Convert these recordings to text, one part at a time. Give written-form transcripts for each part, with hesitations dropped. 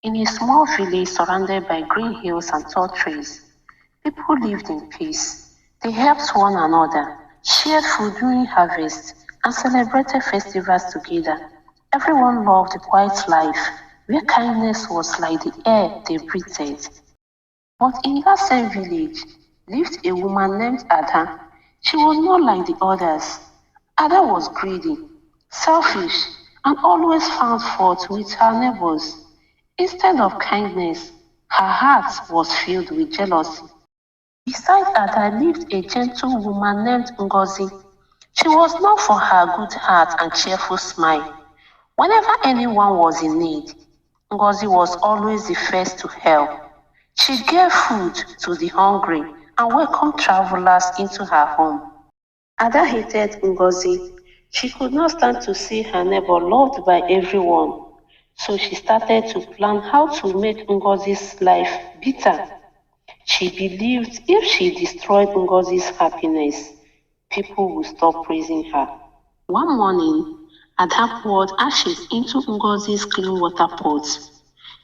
In a small village surrounded by green hills and tall trees, people lived in peace. They helped one another, shared food during harvest, and celebrated festivals together. Everyone loved the quiet life, where kindness was like the air they breathed. But in that same village lived a woman named Ada. She was not like the others. Ada was greedy, selfish, and always found fault with her neighbors. Instead of kindness, her heart was filled with jealousy. Beside Ada lived a gentle woman named Ngozi. She was known for her good heart and cheerful smile. Whenever anyone was in need, Ngozi was always the first to help. She gave food to the hungry and welcomed travelers into her home. Ada hated Ngozi. She could not stand to see her neighbor loved by everyone. So she started to plan how to make Ngozi's life bitter. She believed if she destroyed Ngozi's happiness, people would stop praising her. One morning, Ada poured ashes into Ngozi's clean water pot.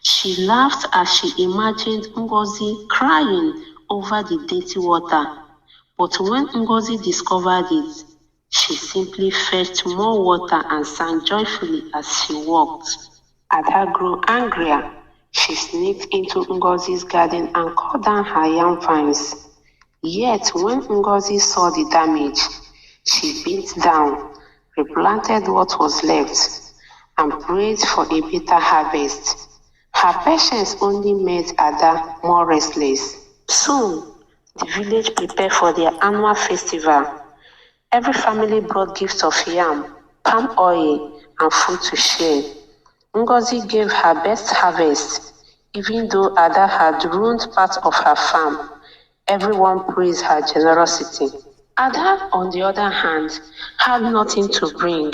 She laughed as she imagined Ngozi crying over the dirty water. But when Ngozi discovered it, she simply fetched more water and sang joyfully as she walked. Ada grew angrier. She sneaked into Ngozi's garden and cut down her yam vines. Yet when Ngozi saw the damage, she bent down, replanted what was left, and prayed for a better harvest. Her patience only made Ada more restless. Soon, the village prepared for their annual festival. Every family brought gifts of yam, palm oil, and food to share. Ngozi gave her best harvest, even though Ada had ruined part of her farm. Everyone praised her generosity. Ada, on the other hand, had nothing to bring.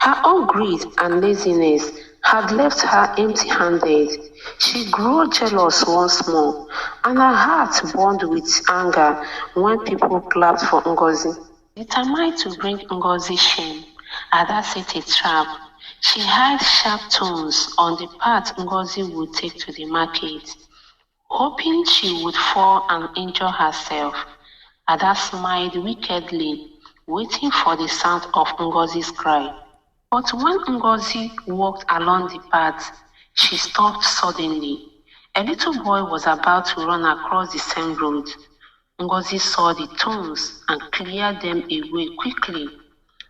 Her own greed and laziness had left her empty-handed. She grew jealous once more, and her heart burned with anger when people clapped for Ngozi. Determined to bring Ngozi shame, Ada set a trap. She hid sharp stones on the path Ngozi would take to the market, hoping she would fall and injure herself. Ada smiled wickedly, waiting for the sound of Ngozi's cry. But when Ngozi walked along the path, she stopped suddenly. A little boy was about to run across the same road. Ngozi saw the stones and cleared them away quickly,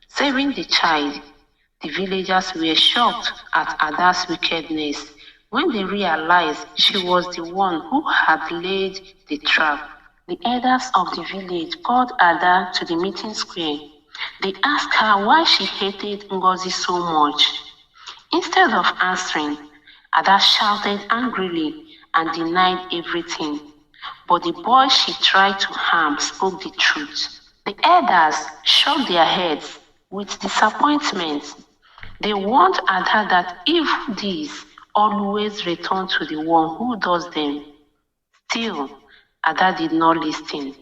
saving the child. The villagers were shocked at Ada's wickedness when they realized she was the one who had laid the trap. The elders of the village called Ada to the meeting square. They asked her why she hated Ngozi so much. Instead of answering, Ada shouted angrily and denied everything. But the boy she tried to harm spoke the truth. The elders shook their heads with disappointment. They warned Ada that if these always return to the one who does them. Still, Ada did not listen.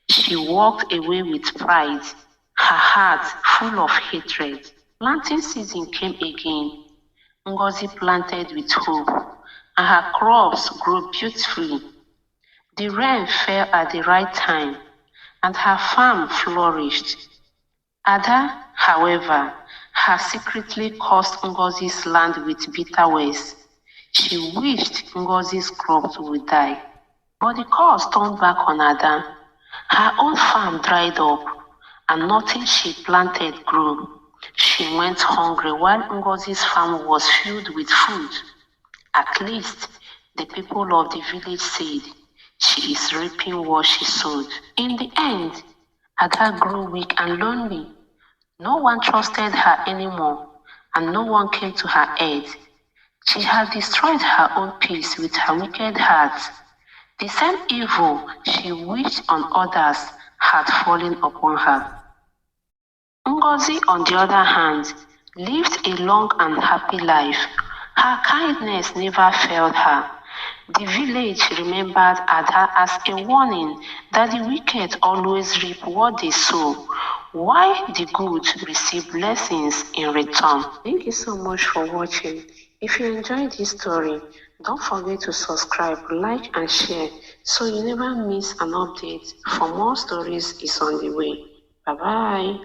She walked away with pride, her heart full of hatred. Planting season came again. Ngozi planted with hope, and her crops grew beautifully. The rain fell at the right time, and her farm flourished. Ada, however, had secretly cursed Ngozi's land with bitter words. She wished Ngozi's crops would die. But the curse turned back on Ada. Her own farm dried up, and nothing she planted grew. She went hungry while Ngozi's farm was filled with food. At least, the people of the village said, she is reaping what she sowed. In the end, Ada grew weak and lonely. No one trusted her anymore, and no one came to her aid. She had destroyed her own peace with her wicked heart. The same evil she wished on others had fallen upon her. Ngozi, on the other hand, lived a long and happy life. Her kindness never failed her. The village remembered Ada as a warning that the wicked always reap what they sow, while the good receive blessings in return. Thank you so much for watching. If you enjoyed this story, Don't forget to subscribe, like, and share so you never miss an update. For more stories is on the way. Bye bye.